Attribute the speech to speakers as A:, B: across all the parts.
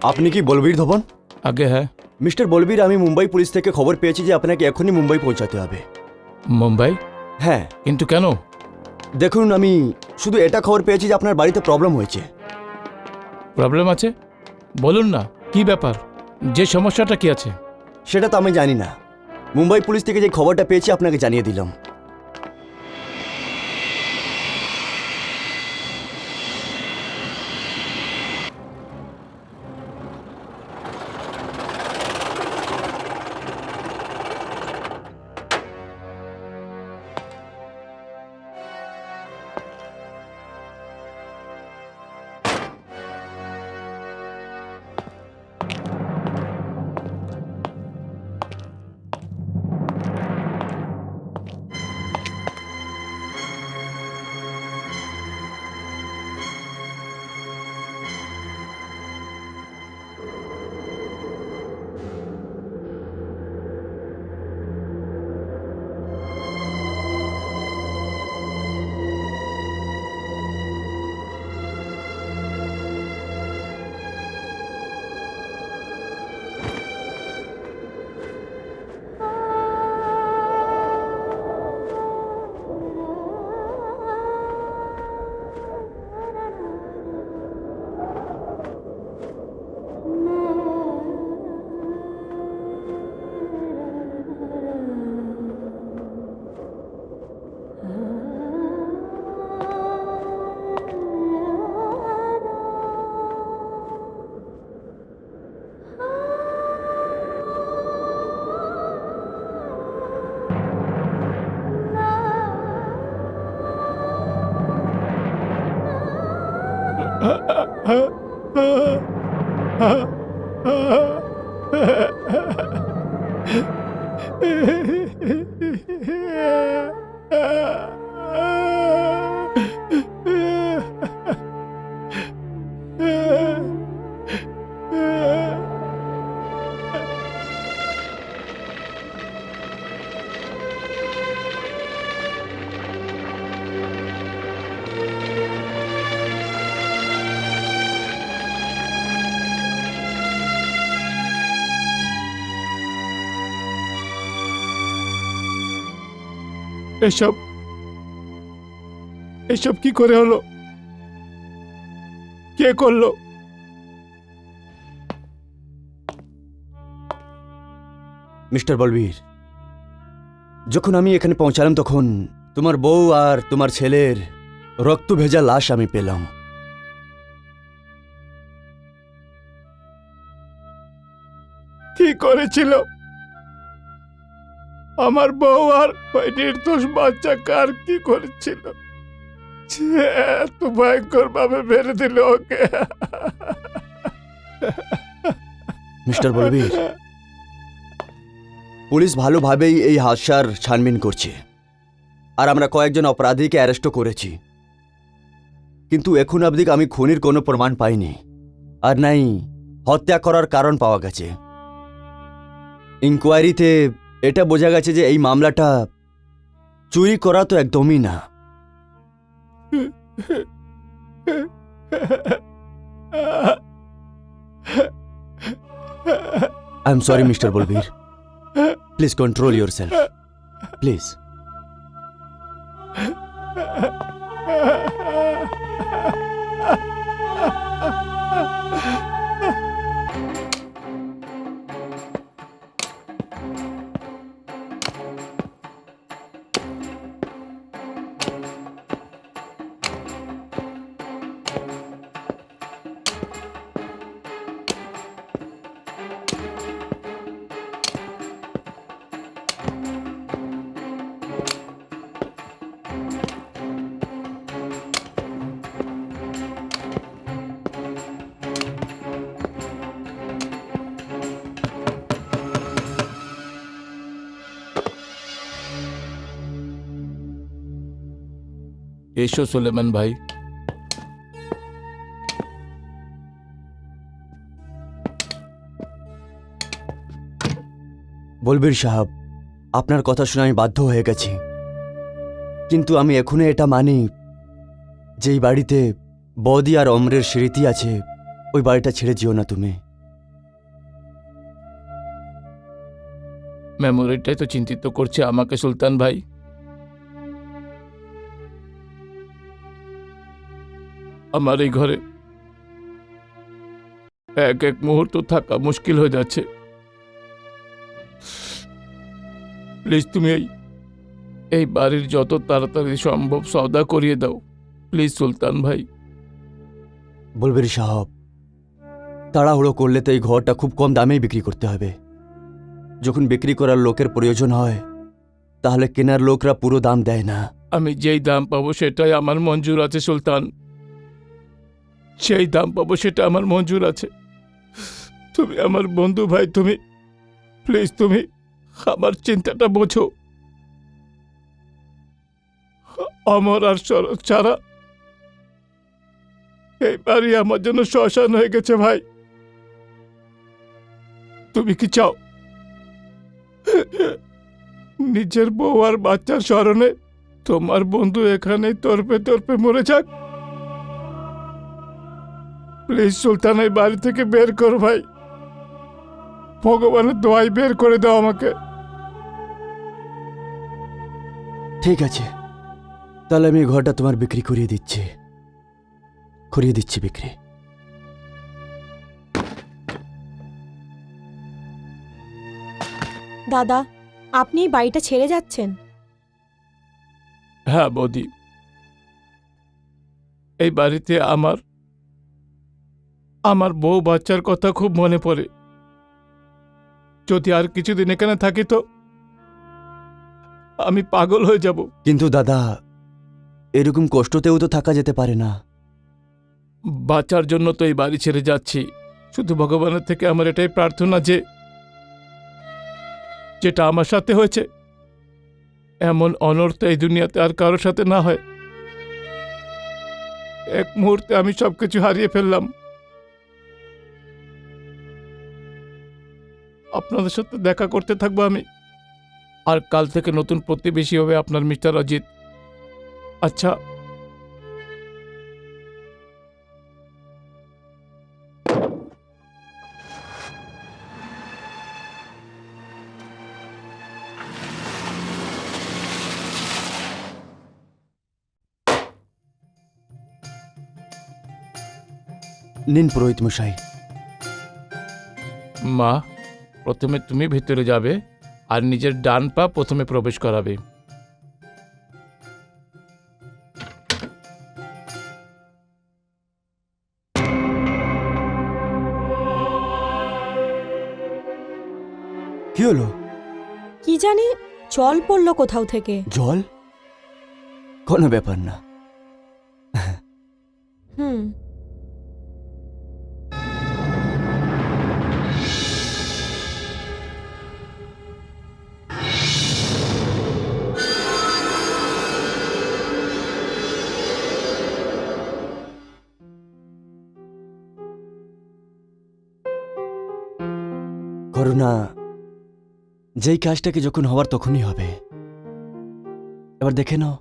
A: আপনি কি বলবীর ধবন?
B: আগে হ্যাঁ।
A: মিস্টার বলবীর, আমি মুম্বাই পুলিশ থেকে খবর পেয়েছি যে আপনাকে এখনই মুম্বাই পৌঁছাতে হবে।
B: মুম্বাই?
A: হ্যাঁ।
B: কিন্তু কেন?
A: দেখুন, আমি শুধু এটা খবর পেয়েছি যে আপনার বাড়িতে প্রবলেম হয়েছে।
B: প্রবলেম আছে? বলুন না, কি ব্যাপার? যে সমস্যাটা কি আছে?
A: সেটা তো আমি জানি না। মুম্বাই পুলিশ থেকে যে খবরটা পেয়েছি আপনাকে জানিয়ে দিলাম।
B: এসব এসব কি করে হলো? কে করলো?
A: মিস্টার বলবীর, যখন আমি এখানে পৌঁছালাম তখন তোমার বউ আর তোমার ছেলের রক্ত ভেজা লাশ আমি পেলাম।
B: কি করেছিল? আমার বউ আর ওই নির্দোষ বাচ্চা কার কি করেছিল? এত ভয়ঙ্কর ভাবে মেরে দিল ওকে।
A: মিস্টার বলবীর, পুলিশ ভালোভাবেই এই হাদসার ছানবিন করছে, আর আমরা কয়েকজন অপরাধীকে অ্যারেস্টও করেছি। কিন্তু এখন অবধি আমি খুনির কোনো প্রমাণ পাইনি, আর নাই হত্যা করার কারণ পাওয়া গেছে। ইনকোয়ারিতে এটা বোঝা গেছে যে এই মামলাটা চুরি করা তো একদমই না। I am sorry mister Balbir, please control your self, please.
B: এসো সুলেমান ভাই।
A: বলবীর সাহেব, আপনার কথা শুনে আমি বাধ্য হয়ে গেছি, কিন্তু আমি এখনো এটা মানি যে এই বাড়িতে বৌদি আর অমরের স্মৃতি আছে। ওই বাড়িটা ছেড়ে যেও না তুমি।
B: মেমোরিটাই তো চিন্তিত করছে আমাকে সুলতান ভাই। আমার এই ঘরে এক এক মুহূর্ত থাকা মুশকিল হয়ে যাচ্ছে। প্লিজ তুমি এই বাড়ির যত তাড়াতাড়ি সম্ভব সওদা করিয়ে দাও, প্লিজ সুলতান ভাই।
A: বলবীর সাহেব, তাড়াহুড়ো করলে তো এই ঘরটা খুব কম দামেই বিক্রি করতে হবে। যখন বিক্রি করার লোকের প্রয়োজন হয়, তাহলে কেনার লোকরা পুরো দাম দেয় না।
B: আমি যেই দাম পাবো সেটাই আমার মঞ্জুর আছে সুলতান, সেই দাম পাবো সেটা আমার মঞ্জুর আছে। তুমি আমার বন্ধু ভাই, তুমি প্লিজ তুমি আমার চিন্তাটা বোঝো। অমর আর শরৎ ছাড়া এই বাড়ি আমার জন্য শ্মশান হয়ে গেছে ভাই। তুমি কি চাও নিজের বউ আর বাচ্চার স্মরণে তোমার বন্ধু এখানে তর্পে তর্পে মরে যাক? প্লিজ সুলতান, এই বাড়ি থেকে বের কর ভাই। ভগবানের দোয়াই বের করে দাও আমাকে।
A: ঠিক আছে, তাহলে আমি এই ঘরটা তোমার বিক্রি করিয়ে দিচ্ছি বিক্রি।
C: দাদা, আপনি এই বাড়িটা ছেড়ে যাচ্ছেন?
B: হ্যাঁ বৌদি, এই বাড়িতে আমার বউ বাচ্চার কথা খুব মনে পড়ে। যদি আর কিছুদিন এখানে থাকি তো আমি পাগল হয়ে যাব।
A: কিন্তু দাদা, এরকম কষ্টতেও তো থাকা যেতে পারে না।
B: বাচ্চার জন্য তো এই বাড়ি ছেড়ে যাচ্ছি। শুধু ভগবানের থেকে আমার এটাই প্রার্থনা যে যেটা আমার সাথে হয়েছে এমন অনর্থ এই দুনিয়াতে আর কারোর সাথে না হয়। এক মুহূর্তে আমি সবকিছু হারিয়ে ফেললাম। আপনাদের সাথে দেখা করতে থাকবো আমি, আর কাল থেকে নতুন প্রতিবেশী হবে আপনার মিস্টার অজিত। আচ্ছা,
A: নিন পুরোহিত মশাই।
B: মা, প্রথমে তুমি ভিতরে যাবে আর নিজের ডান পা প্রথমে প্রবেশ করাবে।
A: কি হলো?
C: কি জানি জল পড়লো কোথাও থেকে।
A: জল? কোনো ব্যাপার না।
C: হুম।
A: করো না, যেই কাজটাকে যখন হওয়ার তখনই হবে। এবার দেখে নাও,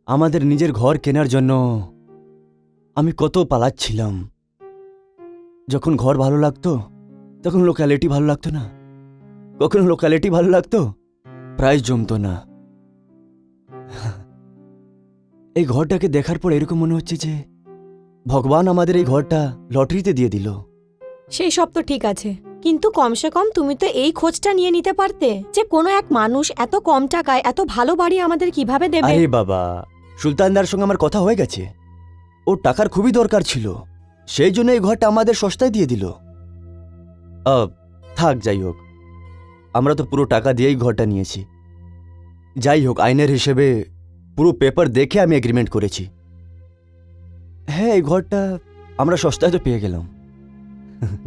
A: আমাদের নিজের ঘর কেনার জন্য আমি কত পালাচ্ছিলাম। যখন ঘর ভালো লাগতো তখন লোকালিটি ভালো লাগতো না, কখনো লোকালিটি ভালো লাগতো, প্রাইস জমতো না। এই ঘরটাকে দেখার পর এরকম মনে হচ্ছে যে ভগবান আমাদের এই ঘরটা লটারিতে দিয়ে দিল।
C: সেই সব তো ঠিক আছে, কিন্তু কমসে কম তুমি তো এই খোঁজটা নিয়ে নিতে পারতে যে কোনো এক মানুষ এত কম টাকায় এত ভালো বাড়ি আমাদের কিভাবে দেবে।
A: আরে বাবা, সুলতানদার সঙ্গে আমার কথা হয়ে গেছে, ওর টাকার খুবই দরকার ছিল, সেই জন্য এই ঘরটা আমাদের সস্তায় দিয়ে দিল। থাক, যাই হোক, আমরা তো পুরো টাকা দিয়েই ঘরটা নিয়েছি। যাই হোক, আইনের হিসেবে পুরো পেপার দেখে আমি এগ্রিমেন্ট করেছি। হ্যাঁ, এই ঘরটা আমরা সস্তায় তো পেয়ে গেলাম।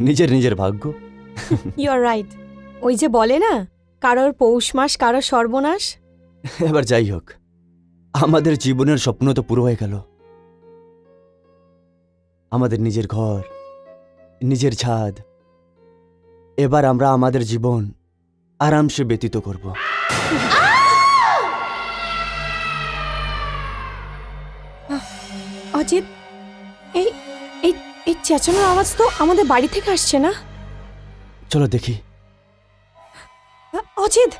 A: নিজের নিজের ভাগ্য।
C: You are right. ওই যে বলে না, কারোর পৌষ মাস কারোর সর্বনাশ।
A: এবার যাই হোক, আমাদের জীবনের স্বপ্ন তো পুরো হয়ে গেল। আমাদের নিজের ঘর, নিজের ছাদ। এবার আমরা আমাদের জীবন আরামসে ব্যতীত করব।
C: অজিত, এই এই এই চেঁচানোর আওয়াজ তো আমাদের বাড়ি থেকে আসছে না?
A: চলো দেখি।
C: অজিত,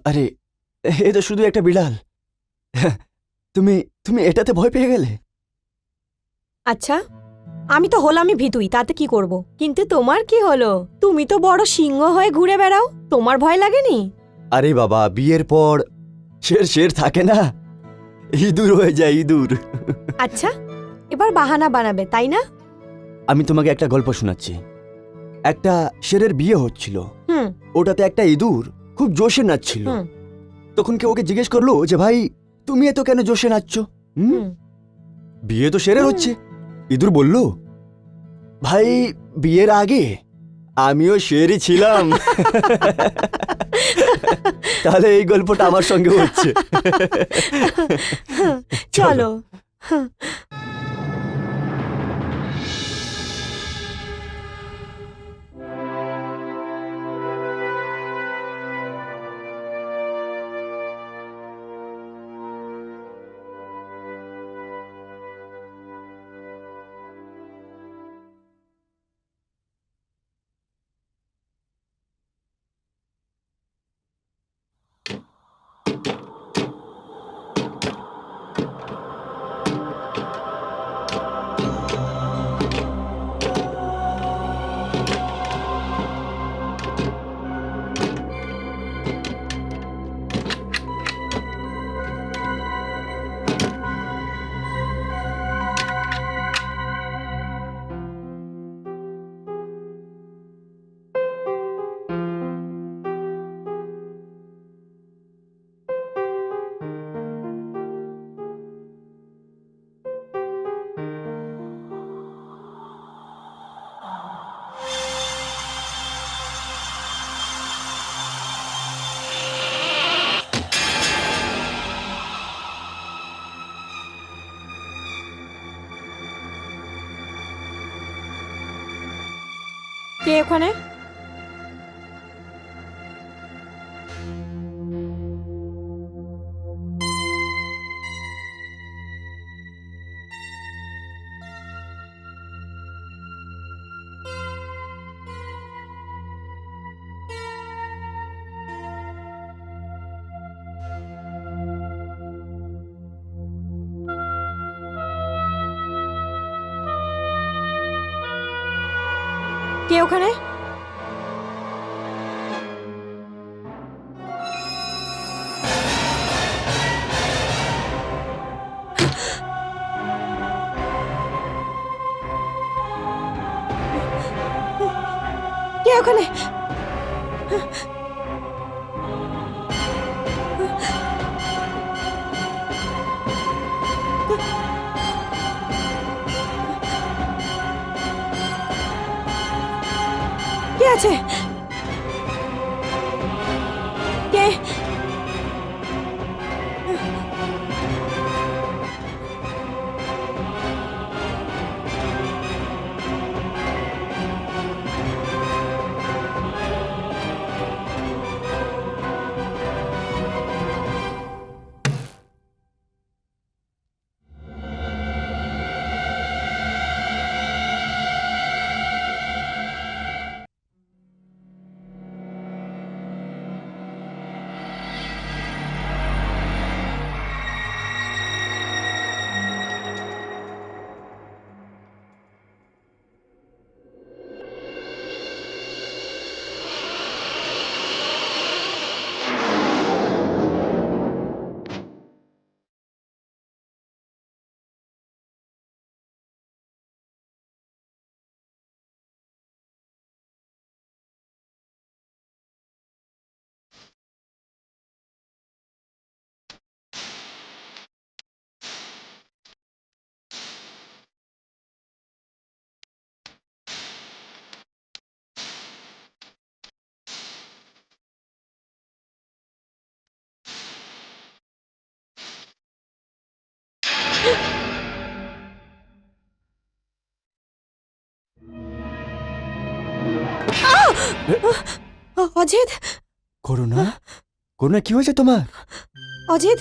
A: আরে, এ তো শুধু একটা বিড়াল। তুমি তুমি এটাতে ভয় পেয়ে গেলে?
C: আচ্ছা, আমি তো হলামই ভীতুই, তাতে কি করব? কিন্তু তোমার কি হলো? তুমি তো বড় সিংহ হয়ে ঘুরে বেড়াও, তোমার ভয় লাগেনি?
A: আরে বাবা, বিয়ের পর শের শের থাকে না, ইঁদুর হয়ে যায় ইঁদুর।
C: আচ্ছা, এবার বাহানা বানাবে তাই না?
A: আমি তোমাকে একটা গল্প শোনাচ্ছি। একটা শেরের বিয়ে হচ্ছিল,
C: হুম
A: ওটাতে একটা ইঁদুর খুব জোশে নাচছিল।
C: হুম
A: তখন কেউ ওকে জিজ্ঞেস করলো যে ভাই, তুমি এত কেন জোশে নাচছো?
C: হুম
A: বিয়ে তো শেরের হচ্ছে। ইঁদুর বলল, ভাই, বিয়ের আগে আমিও শেরই ছিলাম। তাহলে এই গল্পটা আমার সঙ্গে হচ্ছে।
C: চলো। কে ওখানে? কে ওখানে? কে ওখানে? কে আছে? কে? অজিত,
A: করুণা, করুণা কি হয়েছে তোমার?
C: অজিত,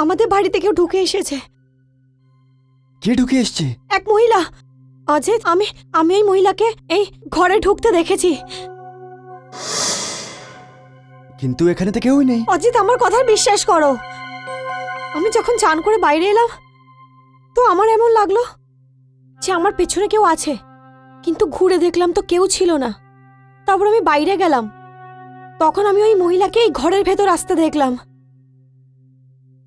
C: আমাদের বাড়িতে কেউ ঢুকে এসেছে।
A: কে ঢুকে এসছে?
C: এক মহিলা। অজিত, আমি এই মহিলাকে এই ঘরে ঢুকতে দেখেছি।
A: কিন্তু এখানে তো কেউই নেই।
C: অজিত, আমার কথা বিশ্বাস করো। আমি যখন চান করে বাইরে এলাম তো আমার এমন লাগলো যে আমার পেছনে কেউ আছে, কিন্তু ঘুরে দেখলাম তো কেউ ছিল না। তারপর আমি বাইরে গেলাম, তখন আমি ওই মহিলাকে এই ঘরের ভেতর আসতে দেখলাম।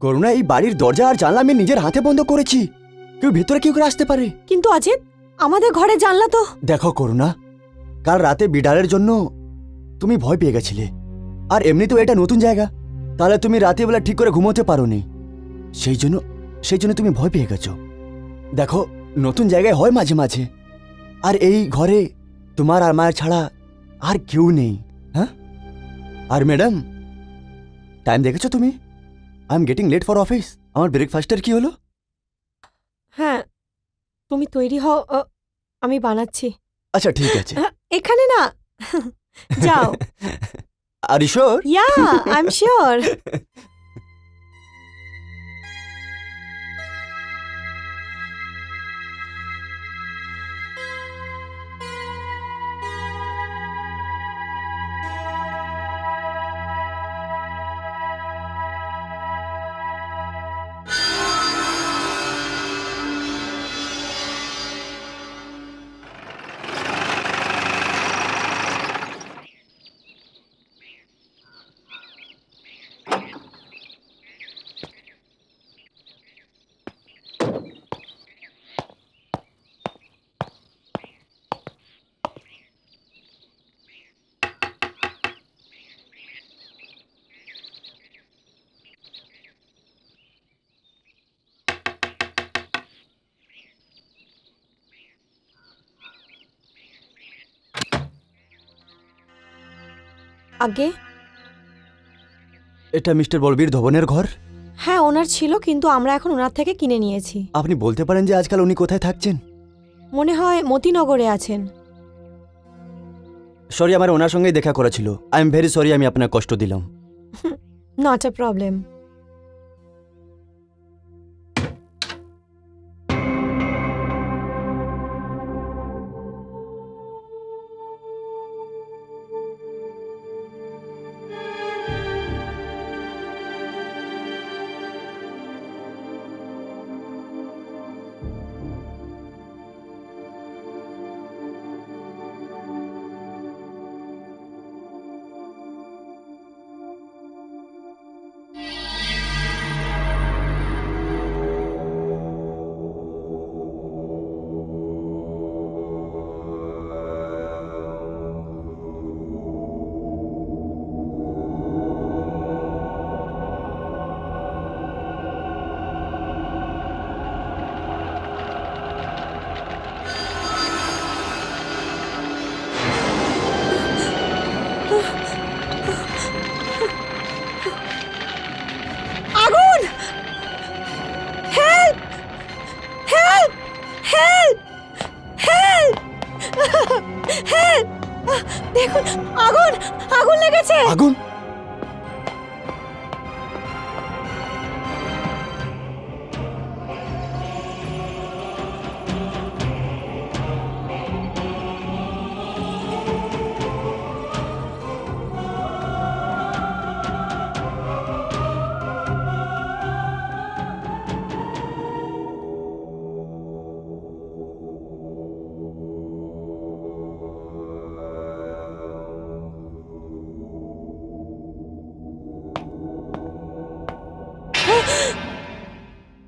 A: করুণা, এই বাড়ির দরজা আর জানলা আমি নিজের হাতে বন্ধ করেছি, কেউ ভেতরে কি করে আসতে পারে?
C: কিন্তু অজিত, আমাদের ঘরে জানলা তো।
A: দেখো করুণা, কাল রাতে বিড়ালের জন্য তুমি ভয় পেয়ে গেছিলে, আর এমনিতেও এটা নতুন জায়গা, তাহলে তুমি রাতের বেলা ঠিক করে ঘুমোতে পারোনি, সেই জন্য তুমি ভয় পেয়ে গেছো। দেখো, নতুন জায়গায় হয় মাঝে মাঝে, আর এই ঘরে তোমার আর মায়ের ছাড়া আর কেউ নেই। হ্যাঁ, আর ম্যাডাম, টাইম দেখেছো তুমি? I am getting late for office. আমার ব্রেকফাস্টের কি হলো?
C: হ্যাঁ, তুমি তৈরি হও, আমি বানাচ্ছি।
A: আচ্ছা ঠিক আছে।
C: এখানে না, যাও।
A: আর ঈশ্বর,
C: ইয়া, আই এম শিওর। আগে
A: এটা মিস্টার বলবীর ধবনের ঘর?
C: হ্যাঁ, ওনার ছিল, কিন্তু আমরা এখন ওনার থেকে কিনে নিয়েছি।
A: আপনি বলতে পারেন যে আজকাল উনি কোথায় থাকছেন?
C: মনে হয় মতিনগরে আছেন।
A: সরি, আমার ওনার সঙ্গেই দেখা করা ছিল। আই এম ভেরি সরি, আমি আপনার কষ্ট দিলাম।
C: Not a problem. আগুন! Help! Help! Help! Help! Help! দেখুন, আগুন! আগুন লেগেছে!
A: আগুন?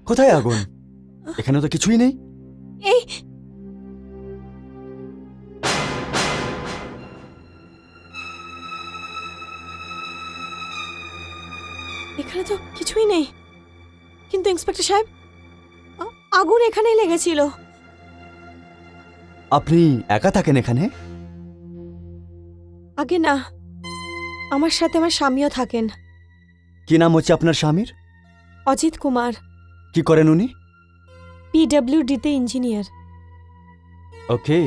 A: কোথায় আগুন? এখানে তো কিছুই নেই।
C: এই এখানে তো কিছুই নেই, কিন্তু ইন্সপেক্টর সাহেব, আগুন এখানেই লেগেছিল।
A: আপনি একা থাকেন এখানে?
C: আগে না, আমার সাথে আমার স্বামীও থাকেন।
A: কি নাম হচ্ছে আপনার স্বামীর?
C: অজিত কুমার,
A: কি করেন উনি?
C: পিডব্লিউডিতে engineer.
A: Okay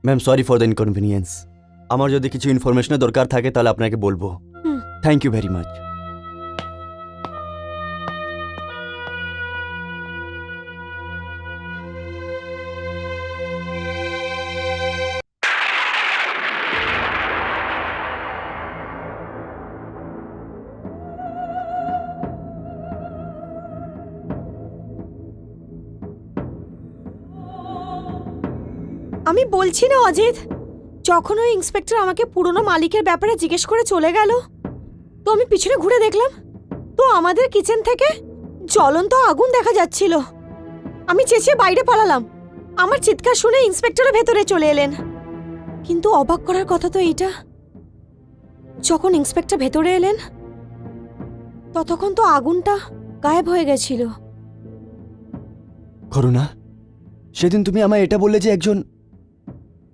A: ma'am, sorry for the inconvenience. আমার যদি কিছু ইনফরমেশনের দরকার থাকে তাহলে আপনাকে বলবো।
C: হুম।
A: Thank you very much.
C: আমি বলছি না অজিত, যখন ওই ইন্সপেক্টর আমাকে পুরনো মালিকের ব্যাপারে জিজ্ঞেস করে চলে গেল, তো আমি পিছনে ঘুরে দেখলাম, তো আমাদের কিচেন থেকে জ্বলন্ত আগুন দেখা যাচ্ছিল। আমি চেঁচিয়ে বাইরে পালালাম। আমার চিৎকার শুনে ইন্সপেক্টরও ভেতরে চলে এলেন। কিন্তু অবাক করার কথা তো এইটা, যখন ইন্সপেক্টর ভেতরে এলেন ততক্ষণ তো আগুনটা গায়েব হয়ে গেছিল।
A: করুণা, সেদিন তুমি আমায় এটা বললে যে একজন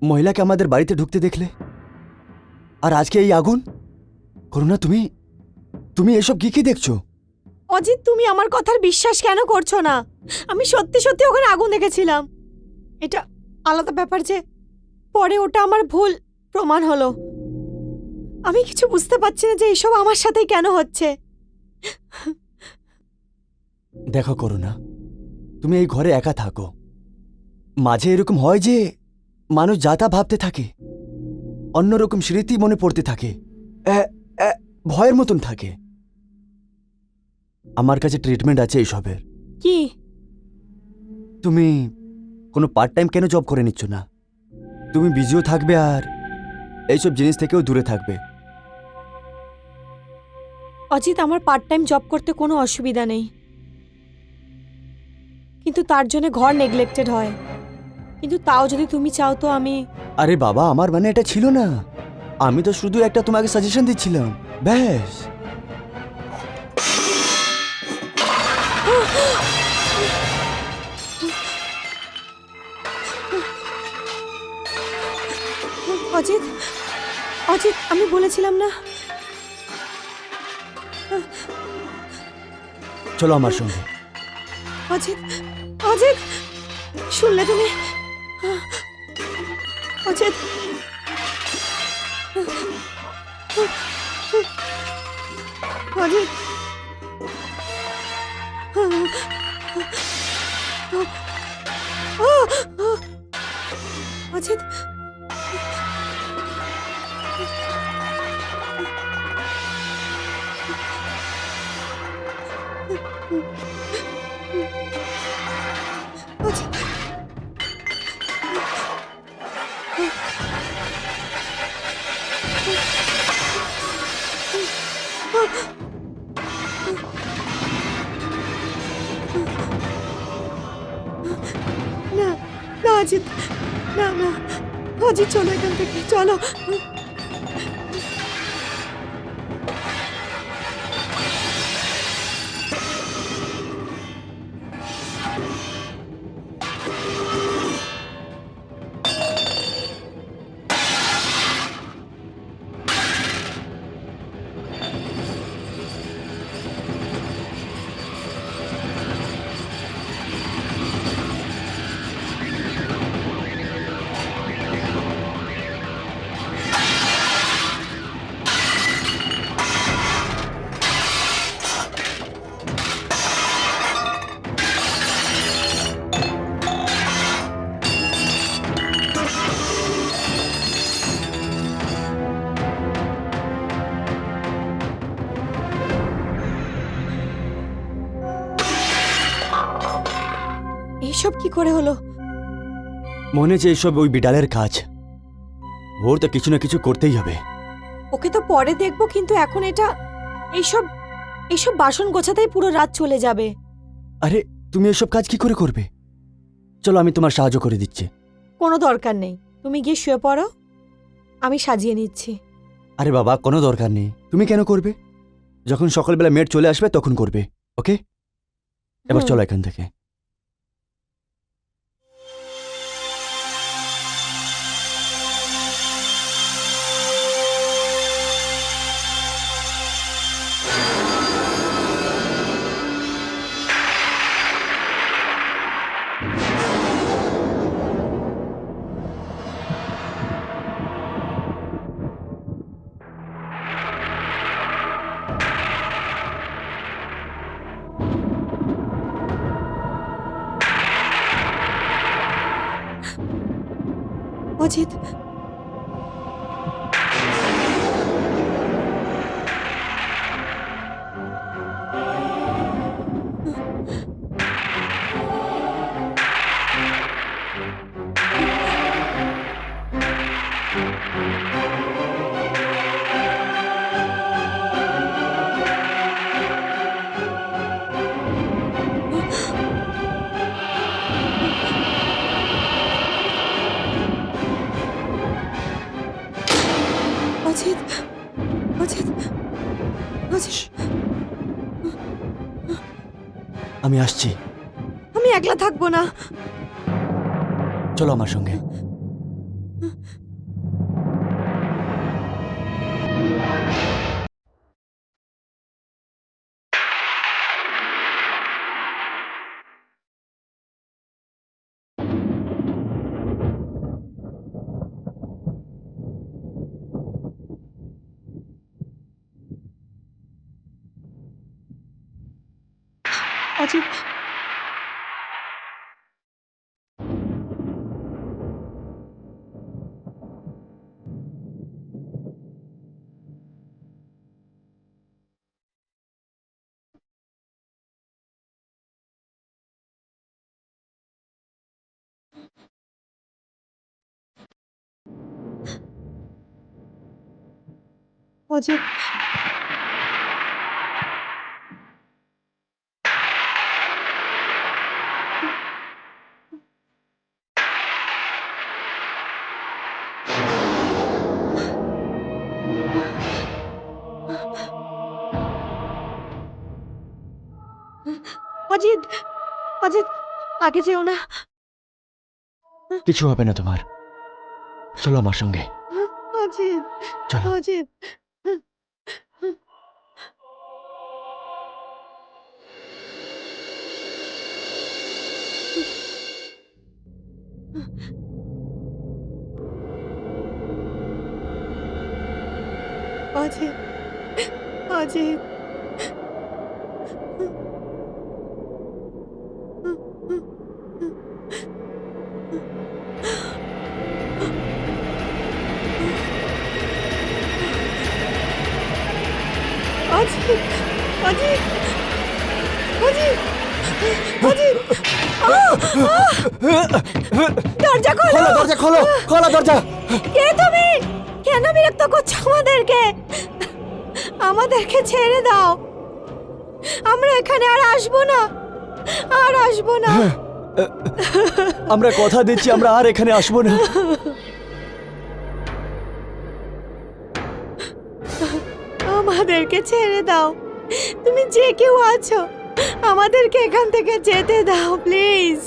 A: মহিলাকে আমাদের বাড়িতে ঢুকতে দেখলে, আর আজকে এই আগুন। করুণা, তুমি তুমি এসব কি কি দেখছো?
C: অজিত, তুমি আমার কথার বিশ্বাস কেন করছো না? আমি সত্যি সত্যি ওখানে আগুন দেখেছিলাম। এটা আলাদা ব্যাপার যে পরে ওটা আমার ভুল প্রমাণ হলো। আমি কিছু বুঝতে পারছি না যে এইসব আমার সাথেই কেন হচ্ছে।
A: দেখো করুণা, তুমি এই ঘরে একা থাকো। মাঝে এরকম হয় যে মানুষ যা তা ভাবতে থাকে, অন্যরকম স্মৃতি মনে পড়তে থাকে, ভয়ের মতন থাকে। আমার কাছে ট্রিটমেন্ট আছে এইসবের।
C: কি?
A: তুমি কোনো পার্ট টাইম কেন জব করে নিচ্ছ না? তুমি বিজিও থাকবে আর এইসব জিনিস থেকেও দূরে থাকবে।
C: অজিত, আমার পার্ট টাইম জব করতে কোনো অসুবিধা নেই, কিন্তু তার জন্য ঘর নেগলেক্টেড হয়। কিন্তু তাও যদি তুমি চাও তো আমি।
A: আরে বাবা, আমার মানে এটা ছিল না। আমি তো শুধু একটা তোমাকে সাজেশন দিচ্ছিলাম, ব্যাস।
C: অজিত, অজিত, আমি বলেছিলাম না।
A: চলো আমার সঙ্গে।
C: অজিত, অজিত, শুনলে তুমি? অজিত, অজিত, অজিত, অজিত, না না অজিত, না না অজিত, চলো এখান থেকে, চলো। এইসব কি করে হলো?
A: মনে হচ্ছে এইসব ওই বিড়ালের কাজ। ওর তো কিছু না কিছু করতেই হবে।
C: ওকে তো পরে দেখবো, কিন্তু এখন এটা এইসব এইসব বাসন গোছাতেই পুরো রাত চলে যাবে।
A: আরে তুমি এসব কাজ কি করে করবে? চলো আমি তোমার সাহায্য করে দিচ্ছি।
C: কোনো দরকার নেই, তুমি গিয়ে শুয়ে পড়ো, আমি সাজিয়ে নিচ্ছি।
A: আরে বাবা, কোনো দরকার নেই। তুমি কেন করবে? যখন সকালবেলা মেড চলে আসবে তখন করবে, ওকে? এবার
C: হুম।
A: চলো এখান থেকে।
C: অজিত, অজিত, অজিত, অজিত,
A: আমি আসছি,
C: আমি একলা থাকবো না।
A: চলো আমার সঙ্গে।
C: অজিত, অজিত, অজিত, অজিত, আগে যেও না।
A: কিছু হবে না তোমার, চলো আমার সঙ্গে,
C: অজিত,
A: চলো।
C: অজিত, অজিত, অজিত। অজিত, অজিত, অজিত, অজিত, দরজা খোলো,
A: খোলো দরজা, খোলো, খোলো দরজা।
C: কে তুমি? কেন বিরক্ত করছো আমাদেরকে? আমাদেরকে ছেড়ে দাও, আমরা এখানে আর আসবো না, আর আসবো না।
A: আমরা কথা দিচ্ছি আমরা আর এখানে আসবো না।
C: আমাদেরকে ছেড়ে দাও, তুমি যে কেউ আছো, আমাদেরকে এখান থেকে যেতে দাও প্লিজ।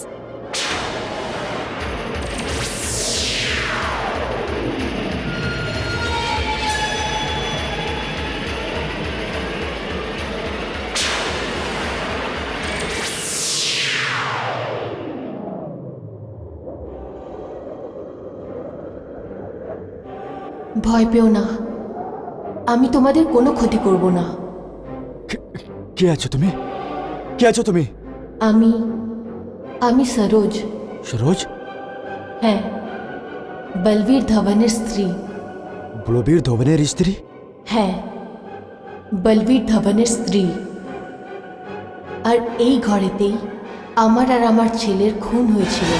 D: ভয় পেও না, আমি তোমাদের কোনো ক্ষতি করব না।
A: কে আছো তুমি? কে আছো তুমি?
D: আমি আমি সরোজ।
A: সরোজ?
D: হ্যাঁ, বলবীর ধবনের স্ত্রী।
A: বলবীর ধবনের স্ত্রী?
D: হ্যাঁ, বলবীর ধবনের স্ত্রী। আর এই ঘরেতেই আমার আর আমার ছেলের খুন হয়েছিল।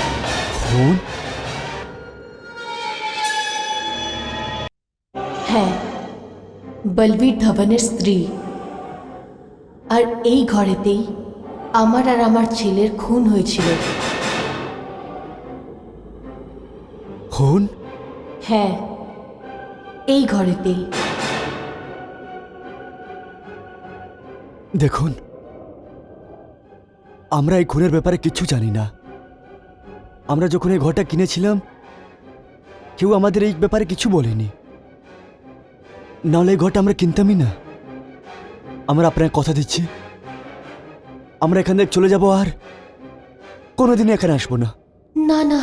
A: খুন?
D: হ্যাঁ, বলবীর ধবনের স্ত্রী। আর এই ঘরেতেই আমার আর আমার ছেলের খুন হয়েছিল।
A: খুন?
D: হ্যাঁ, এই ঘরেতেই।
A: দেখুন, আমরা এই খুনের ব্যাপারে কিচ্ছু জানি না। আমরা যখন এই ঘরটা কিনেছিলাম কেউ আমাদের এই ব্যাপারে কিছু বলেনি, নাহলে এই ঘরটা আমরা কিনতামই না। আমরা আপনাকে কথা দিচ্ছি আমরা এখান থেকে চলে যাব আর কোনোদিনই এখানে আসবো না।
D: না না,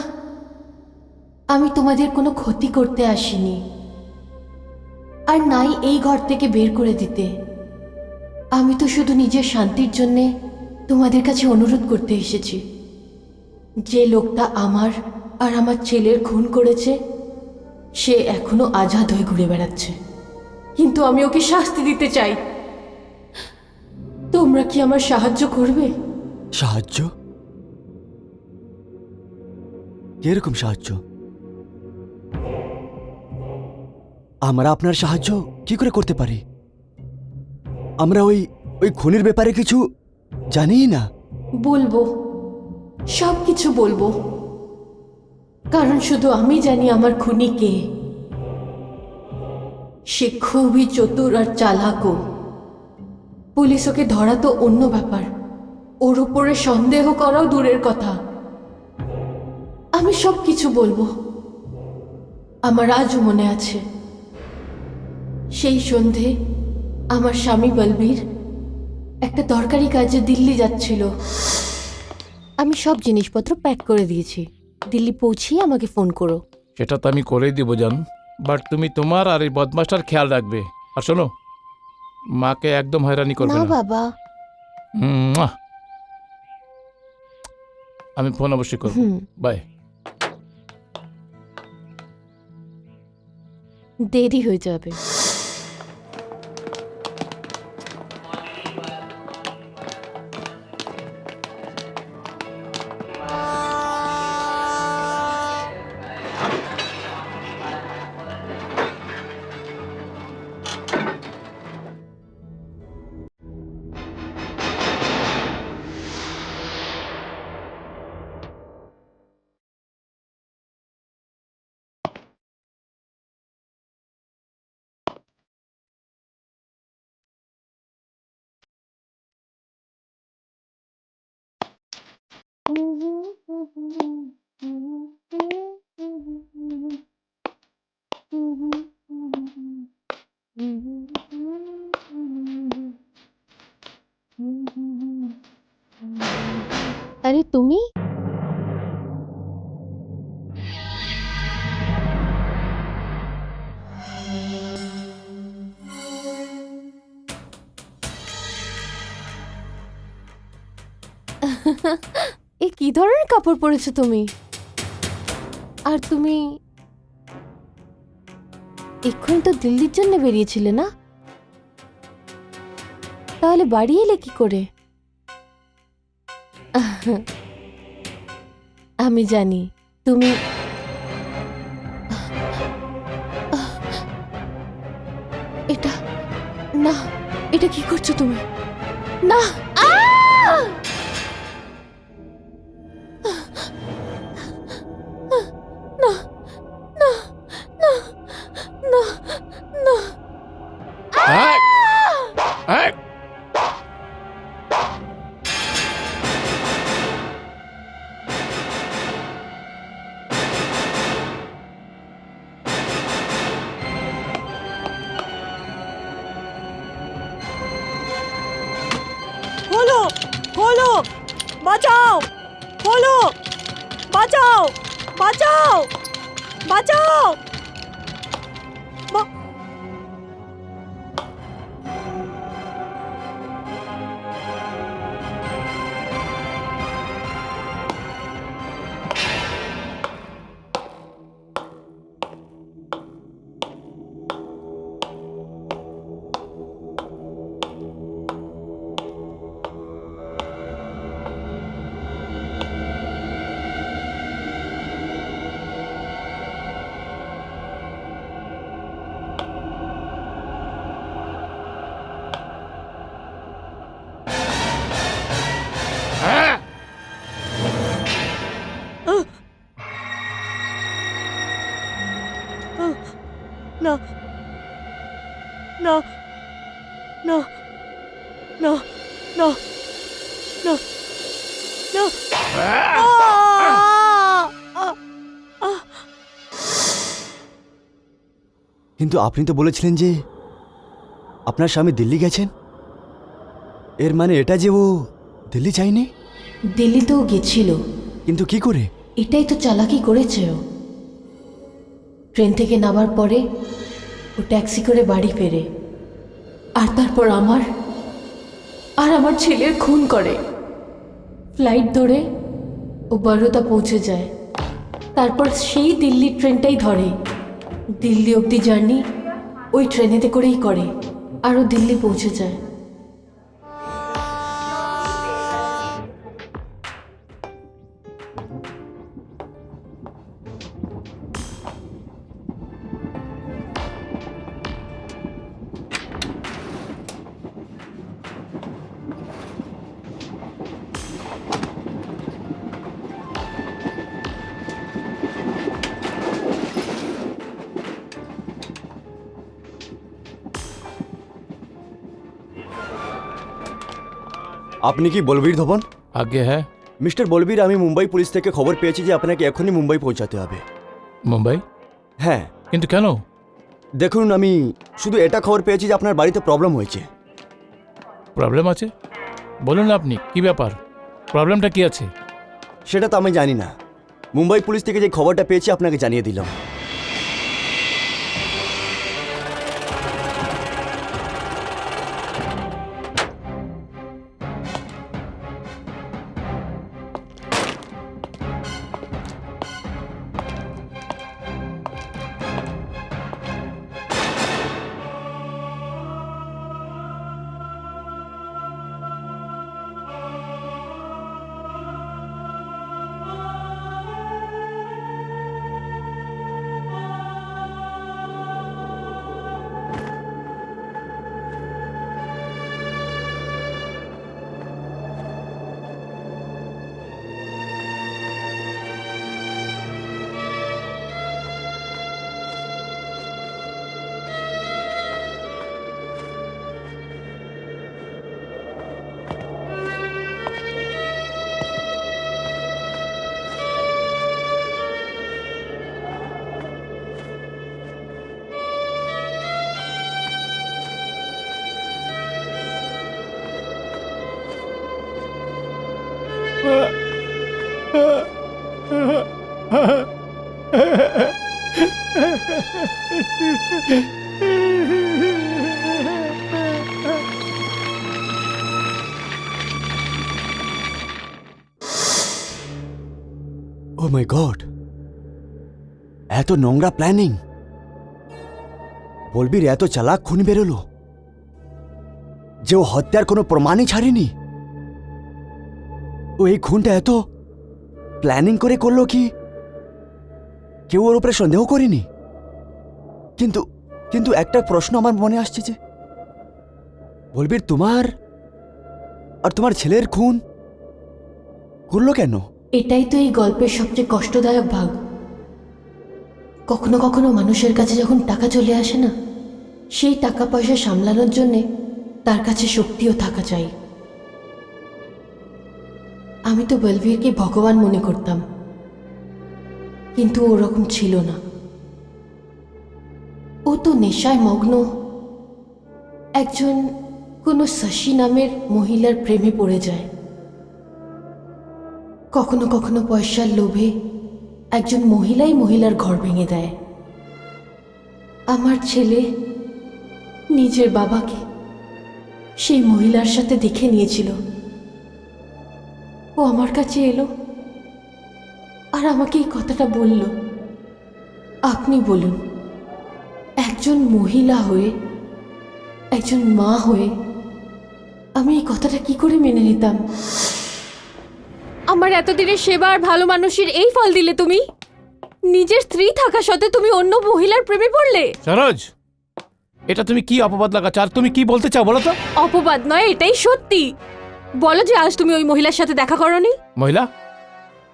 D: আমি তোমাদের কোনো ক্ষতি করতে আসিনি, আর নাই এই ঘর থেকে বের করে দিতে। আমি তো শুধু নিজের শান্তির জন্যে তোমাদের কাছে অনুরোধ করতে এসেছি। যে লোকটা আমার আর আমার ছেলের খুন করেছে সে এখনো আজাদ হয়ে ঘুরে বেড়াচ্ছে, কিন্তু আমি ওকে শাস্তি দিতে চাই। তোমরা কি আমার সাহায্য করবে?
A: সাহায্য? কিরকম সাহায্য? আমরা আপনার সাহায্য কি করে করতে পারি? আমরা ওই খুনির ব্যাপারে কিছু জানিই না।
D: বলবো, সব কিছু বলবো, কারণ শুধু আমি জানি আমার খুনি কে। সে খুবই চতুর আর চালাকও। পুলিশ ওকে ধরা তো অন্য ব্যাপার, ওর উপরে সন্দেহ করাও দূরের কথা। আমি সব কিছু বলবো। আমার আজও মনে আছে, সেই সন্ধে আমার স্বামী বলবীর একটা দরকারি কাজে দিল্লি যাচ্ছিল। আমি সব জিনিসপত্র প্যাক করে দিয়েছি, দিল্লি পৌঁছিয়ে আমাকে ফোন করো।
B: সেটা তো আমি করেই দিব জান, বাট তুমি তোমার আর এই বদমাসটার খেয়াল রাখবে। আর শোনো, মাকে একদম হয়রানি করবে
D: না
B: না।
D: বাবা।
B: মুয়া। আমি ফোন অবশ্যই করব। বাই।
D: দেরি হয়ে যাবে। আরে তুমি? এ কি ধরনের কাপড় পরেছো তুমি? আর তুমি এক্ষুনি তো দিল্লির জন্য বেরিয়েছিলে না? তাহলে বাড়ি এলে কি করে? আমি জানি তুমি এটা না, এটা কি করছো তুমি? না! না না না না না!
B: এই! এই!
C: খোলো খোলো, বাঁচাও, খোলো, বাঁচাও, বাঁচাও, বাঁচাও। না না না না না না না।
A: কিন্তু আপনি তো বলেছিলেন যে আপনার স্বামী দিল্লি গেছেন। এর মানে এটা যে ও দিল্লি যায়নি।
D: দিল্লিতেও গেছিল,
A: কিন্তু কি করে?
D: এটাই তো চালাকি করেছে ও। ট্রেন থেকে নামার পরে ও ট্যাক্সি করে বাড়ি ফেরে, আর তারপর আমার ছেলের খুন করে। ফ্লাইট ধরে ও বরোদা পৌঁছে যায়, তারপর সেই দিল্লির ট্রেনটাই ধরে। দিল্লি অবধি জার্নি ওই ট্রেনেতে করেই করে, আর ও দিল্লি পৌঁছে যায়।
A: আপনি কি বলবীর ধবন?
B: আগে হ্যাঁ।
A: মিস্টার বলবীর, আমি মুম্বাই পুলিশ থেকে খবর পেয়েছি যে আপনাকে এখনই মুম্বাই পৌঁছাতে হবে।
B: মুম্বাই?
A: হ্যাঁ,
B: কিন্তু কেন?
A: দেখুন, আমি শুধু এটা খবর পেয়েছি যে আপনার বাড়িতে প্রবলেম হয়েছে।
B: প্রবলেম আছে? বলুন আপনি, কি ব্যাপার? প্রবলেমটা কি আছে?
A: সেটা তো আমি জানি না। মুম্বাই পুলিশ থেকে যে খবরটা পেয়েছি আপনাকে জানিয়ে দিলাম। ও মাই গড, এত নোংরা প্ল্যানিং! বলবীর এত চালাক খুনি বেরোলো যে ও হত্যার কোনো প্রমাণই ছাড়েনি। ও এই খুনটা এত প্ল্যানিং করে করলো কি কেউ ওর উপরে সন্দেহ করেনি? কিন্তু কিন্তু একটা প্রশ্ন আমার মনে আসছে যে বলবীর তোমার আর তোমার ছেলের খুন করলো কেন?
D: এটাই তো এই গল্পের সবচেয়ে কষ্টদায়ক ভাগ। কখনো কখনো মানুষের কাছে যখন টাকা চলে আসে না, সেই টাকা পয়সা সামলানোর জন্যে তার কাছে শক্তিও থাকা চাই। আমি তো বলবীরকে ভগবান মনে করতাম, কিন্তু ওরকম ছিল না। ও তো নেশায় মগ্ন একজন কোনো শশী নামের মহিলার প্রেমে পড়ে যায়। কখনো কখনো পয়সার লোভে একজন মহিলাই মহিলার ঘর ভেঙে দেয়। আমার ছেলে নিজের বাবাকে সেই মহিলার সাথে দেখে নিয়েছিল। ও আমার কাছে এলো আর আমাকে এই কথাটা বলল। আপনি বলুন, একজন মহিলা হয়ে, একজন মা হয়ে আমি এই কথাটা কি করে মেনে নিতাম? আমার এতদিনের সেবা আর ভালো মানুষের এই ফল দিলে তুমি? নিজের স্ত্রী থাকা সত্ত্বেও তুমি অন্য মহিলার প্রেমে পড়লে?
B: সরোজ, এটা তুমি কি অপবাদ লাগাচ্ছ? আর তুমি কি বলতে চাও বলো তো?
D: অপবাদ নয়, এটাই সত্যি। বলো যে আজ তুমি ওই মহিলার সাথে দেখা করোনি।
B: মহিলা?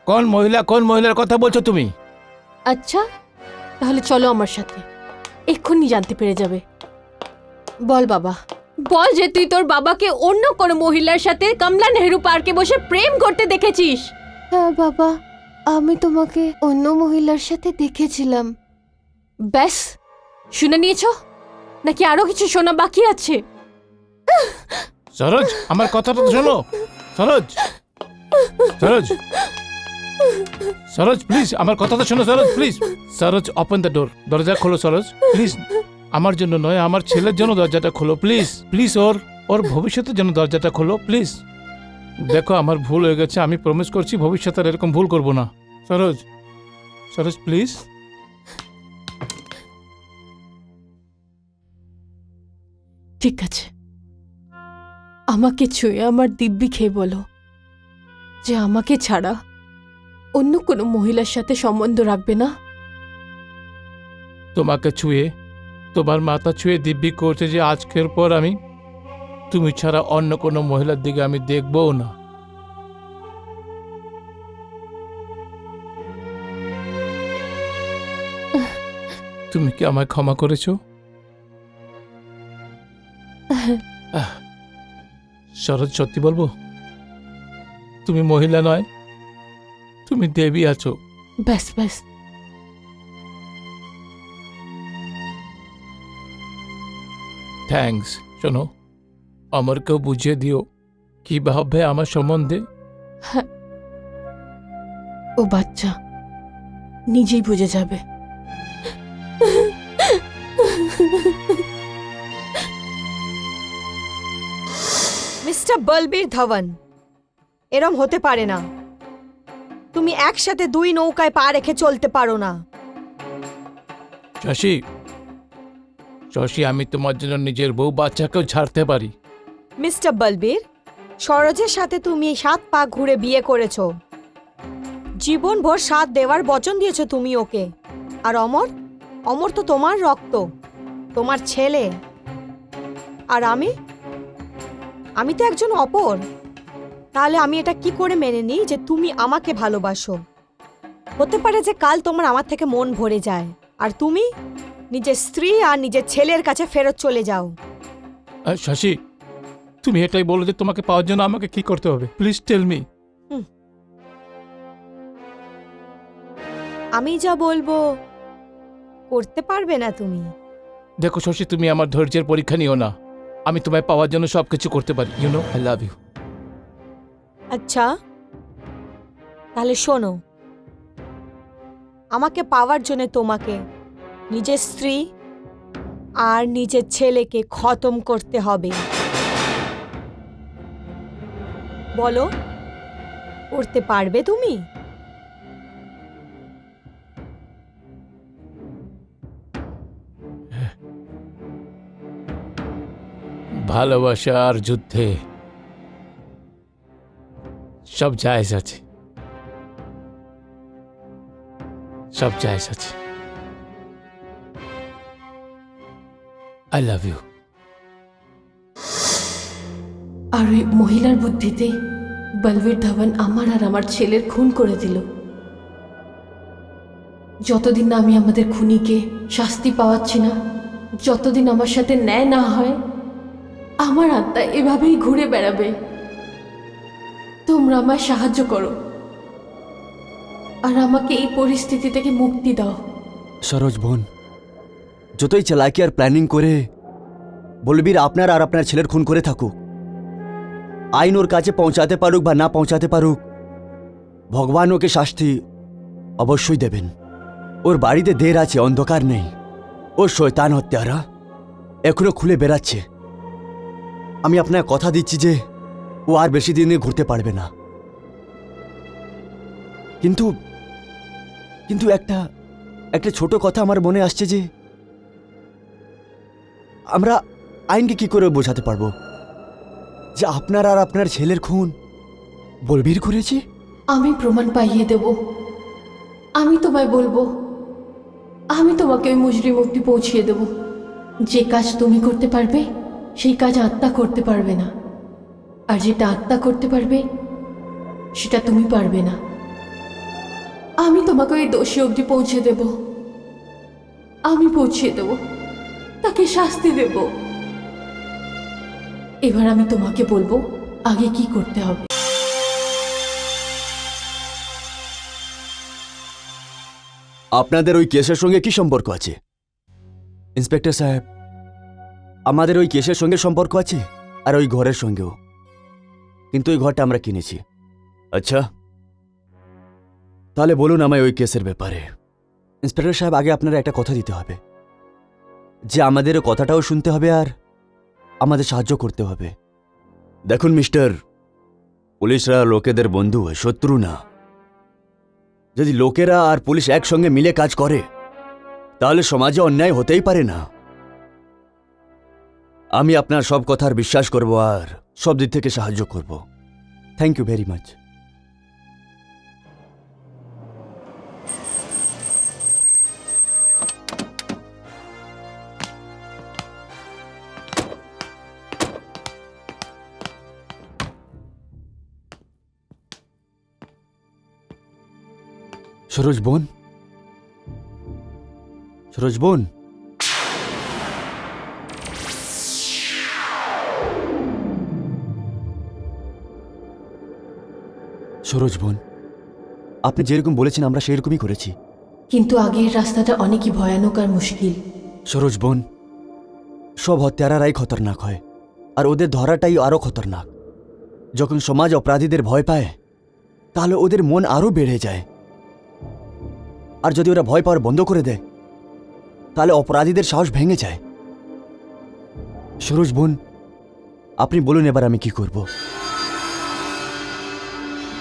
B: কোন মহিলা? কোন মহিলার কথা বলছো তুমি?
D: আচ্ছা, তাহলে চলো আমার সাথে, এক্ষুনি জানতে পেরে যাবে। বল বাবা, বল যে তুই তোর বাবাকে অন্য কোনো মহিলার সাথে কমলা নেহেরু পার্কে বসে প্রেম করতে দেখেছিস। হ্যাঁ বাবা, আমি তোমাকে অন্য মহিলার সাথে দেখেছিলাম। ব্যাস, শুনে নিয়েছো নাকি আরো কিছু শোনা বাকি আছে?
B: সরোজ, আমার কথাটা তো শোনো। সরোজ, সরোজ, সরোজ প্লিজ আমার কথাটা শোনো। Saroj please, Saroj open the door. দরজা খোলো সরোজ প্লিজ। আমার জন্য নয়, আমার ছেলের জন্য দরজাটা খোলো প্লিজ। প্লিজ ওর ভবিষ্যতের জন্য দরজাটা খোলো প্লিজ। দেখো আমার ভুল হয়ে গেছে, আমি প্রমিস করছি ভবিষ্যতে আর এরকম ভুল করব না। সরোজ, সরোজ প্লিজ।
D: ঠিক আছে, আমাকে ছুঁয়ে আমার দিব্যি খেয়ে বলো যে আমাকে ছাড়া অন্য কোনো মহিলার সাথে সম্বন্ধ রাখবে না।
B: তোমাকে ছুঁয়ে, তোমার মাথা ছুঁয়ে দিব্যি করছে যে আজকের পর আমি তুমি ছাড়া অন্য কোনো মহিলার দিকে আমি দেখবও না। তুমি কি আমায় ক্ষমা করেছো? শরৎ, সত্যি বলবো, তুমি মহিলা নয়, তুমি দেবী আছো।
D: ব্যাস ব্যাস,
B: থ্যাঙ্কস। শোনো, আমারকেও বুঝিয়ে দিও কি ভাববে আমার সম্বন্ধে।
D: ও বাচ্চা নিজেই বুঝে যাবে।
C: মিস্টার বলবীর ধওয়ান, এরম হতে পারে না। তুমি একসাথে দুই নৌকায় পা রেখে চলতে পারো না।
B: শশী, শশী, আমি তোমার জন্য নিজের বউ বাচ্চাকেও ছাড়তে পারি।
C: মিস্টার বলবীর, সরোজের সাথে তুমি 7 পা ঘুরে বিয়ে করেছো। জীবনভর সাথ দেওয়ার বচন দিয়েছো তুমি ওকে। আর অমর, অমর তো তোমার রক্ত, তোমার ছেলে। আর আমি তো একজন অপর। তাহলে আমি এটা কি করে মেনে নিই যে তুমি আমাকে ভালোবাসো? হতে পারে যে কাল তোমার আমার থেকে মন ভরে যায় আর তুমি নিজের স্ত্রী আর নিজের ছেলের কাছে ফেরত চলে যাও।
B: শশী, তুমি এটাই বলো যে তোমাকে পাওয়ার জন্য আমাকে কি করতে হবে? Please tell me.
C: আমি যা বলবো করতে পারবে না তুমি।
B: দেখো শশী, তুমি আমার ধৈর্যের পরীক্ষা নিও না। আমি তোমায় পাওয়ার জন্য সবকিছু করতে পারি। You know I love you.
C: আচ্ছা, তাহলে শোনো, আমাকে পাওয়ার জন্য তোমাকে নিজের স্ত্রী আর নিজের ছেলেকে খতম করতে হবে। বলো, করতে পারবে তুমি?
B: ভালোবাসা আর যুদ্ধে সব জায়েজ আছে, সব জায়েজ আছে। I love you.
D: আর ওই মহিলার বুদ্ধিতে বলবীর ধাওয়ান আমার আর আমার ছেলের খুন করে দিল। যতদিন না আমি আমাদের খুনিকে শাস্তি পাওয়াচ্ছি না, যতদিন আমার সাথে ন্যায় না হয়, আমার আত্মা এভাবেই ঘুরে বেড়াবে। তোমরা আমায় সাহায্য করো আর আমাকে এই পরিস্থিতি থেকে মুক্তি দাও।
A: সরোজ বোন, যতই চালাকি আর প্ল্যানিং করে বলবীর আপনার আর আপনার ছেলের খুন করে থাকুক, আইন ওর কাছে পৌঁছাতে পারুক বা না পৌঁছাতে পারুক, ভগবান ওকে শাস্তি অবশ্যই দেবেন। ওর বাড়িতে দের আছে, অন্ধকার নেই। ওর শয়তান হত্যারা এখনো খুলে বেড়াচ্ছে। আমি আপনার কথা দিচ্ছি যে ও আর বেশি দিনে ঘুরতে পারবে না। কিন্তু কিন্তু একটা একটা ছোট কথা আমার মনে আসছে যে আমরা আইনকে কি করে বোঝাতে পারবো যে আপনার আর আপনার ছেলের খুন বলবীর করেছে?
D: আমি প্রমাণ পাইয়ে দেব। আমি তোমায় বলবো, আমি তোমাকে ওই মুজরিম অব্দি পৌঁছিয়ে দেব। যে কাজ তুমি করতে পারবে সেই কাজ আত্মা করতে পারবে না, আর যেটা আত্মা করতে পারবে সেটা তুমি পারবে না। আমি তোমাকে ওই দোষী অব্দি পৌঁছে দেব, আমি পৌঁছিয়ে দেব, তাকে শাস্তি দেব। এবার আমি তোমাকে বলবো আগে কি করতে হবে।
A: আপনাদের ওই কেসের সঙ্গে কি সম্পর্ক আছে ইন্সপেক্টর সাহেব? আমাদের ওই কেসের সঙ্গে সম্পর্ক আছে আর ওই ঘরের সঙ্গেও, কিন্তু ওই ঘরটা আমরা কিনেছি। আচ্ছা, তাহলে বলুন আমায় ওই কেসের ব্যাপারে। ইন্সপেক্টর সাহেব, আগে আপনারা একটা কথা দিতে হবে যে আমাদের কথাটাও শুনতে হবে আর আমাদের সাহায্য করতে হবে। দেখুন মিস্টার, পুলিশরা লোকেদের বন্ধু হয়, শত্রু না। যদি লোকেরা আর পুলিশ একসঙ্গে মিলে কাজ করে তাহলে সমাজে অন্যায় হতেই পারে না। আমি আপনার সব কথার বিশ্বাস করব আর সব দিক থেকে সাহায্য করব। Thank you very much. Saroj বোন, সরোজ বোন, সরোজ বোন, আপনি যেরকম বলেছেন আমরা সেরকমই করেছি।
D: কিন্তু আগের রাস্তাটা অনেকই ভয়ানক আর মুশকিল।
A: সরোজ বোন, সব হত্যারারাই খতরনাক হয় আর ওদের ধরাটাই আরও খতরনাক। যখন সমাজ অপরাধীদের ভয় পায় তাহলে ওদের মন আরও বেড়ে যায়, আর যদি ওরা ভয় পাওয়ার বন্ধ করে দেয় তাহলে অপরাধীদের সাহস ভেঙে যায়। সরোজ বোন, আপনি বলুন এবার আমি কি করব?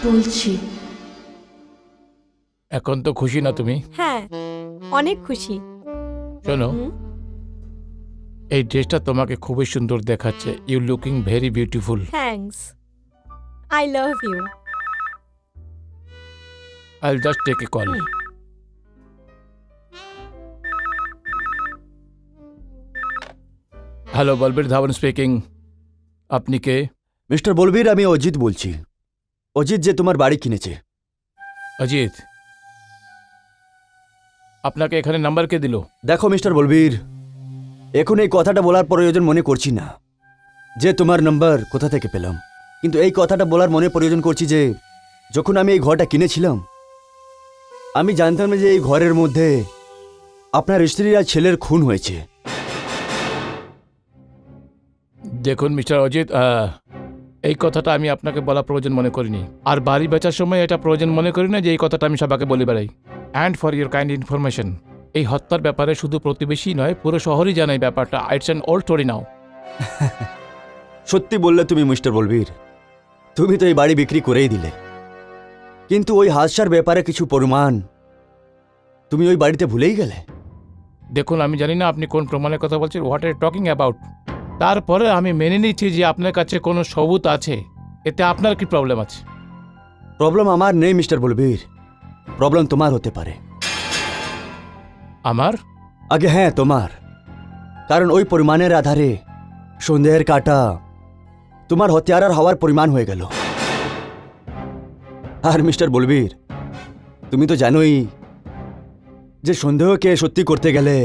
D: বলছি,
B: এখন তো খুশি না তুমি?
C: হ্যাঁ, অনেক খুশি।
B: শোনো,
C: হুম?
B: এই ড্রেসটা তোমাকে খুবই সুন্দর দেখাচ্ছে। You looking very beautiful.
C: Thanks, I love you.
B: I'll just take a call. Hello, Balbir Dhawan speaking. আপনি কে?
A: মিস্টার বলবীর, আমি অজিত বলছি। অজিত যে তোমার বাড়ি কিনেছে।
B: অজিত, আপনাকে এখানে নাম্বার কে দিল?
A: দেখো মিস্টার বলবীর, এখন এই কথাটা বলার প্রয়োজন মনে করছি না যে তোমার নাম্বার কোথা থেকে পেলাম, কিন্তু এই কথাটা বলার মনে প্রয়োজন করছি যে যখন আমি এই ঘরটা কিনেছিলাম আমি জানতাম না যে এই ঘরের মধ্যে আপনার স্ত্রীর আর ছেলের খুন হয়েছে।
B: দেখুন মিস্টার অজিত, এই কথাটা আমি আপনাকে বলা প্রয়োজন মনে করিনি, আর বাড়ি বেচার সময় এটা প্রয়োজন মনে করি না যে এই কথাটা আমি সবাইকে বলে বেড়াই। And for your kind information, এই হত্যার ব্যাপারে শুধু প্রতিবেশী নয়, পুরো শহরই জানে এই ব্যাপারটা। ইটস অ্যান ওল্ড স্টোরি নাও।
A: সত্যি বললে তুমি মিস্টার বলবীর, তুমি তো এই বাড়ি বিক্রি করেই দিলে, কিন্তু ওই হাদসার ব্যাপারে কিছু প্রমাণ তুমি ওই বাড়িতে ভুলেই গেলে।
B: দেখুন, আমি জানি না আপনি কোন প্রমাণের কথা বলছেন, হোয়াট আর টকিং অ্যাবাউট। তারপরে আমি মেনে নিচ্ছি যে আপনার কাছে কোনো সবুত আছে, এতে আপনার কি প্রবলেম আছে?
A: প্রবলেম আমার নেই মিস্টার বলবীর, প্রবলেম তোমার হতে পারে।
B: আমার?
A: আগে হ্যাঁ তোমার, কারণ ওই পরিমাণের আধারে সন্দেহের কাটা তোমার হত্যার হওয়ার পরিমাণ হয়ে গেল। আর মিস্টার বলবীর, তুমি তো জানোই যে সন্দেহকে সত্যি করতে গেলে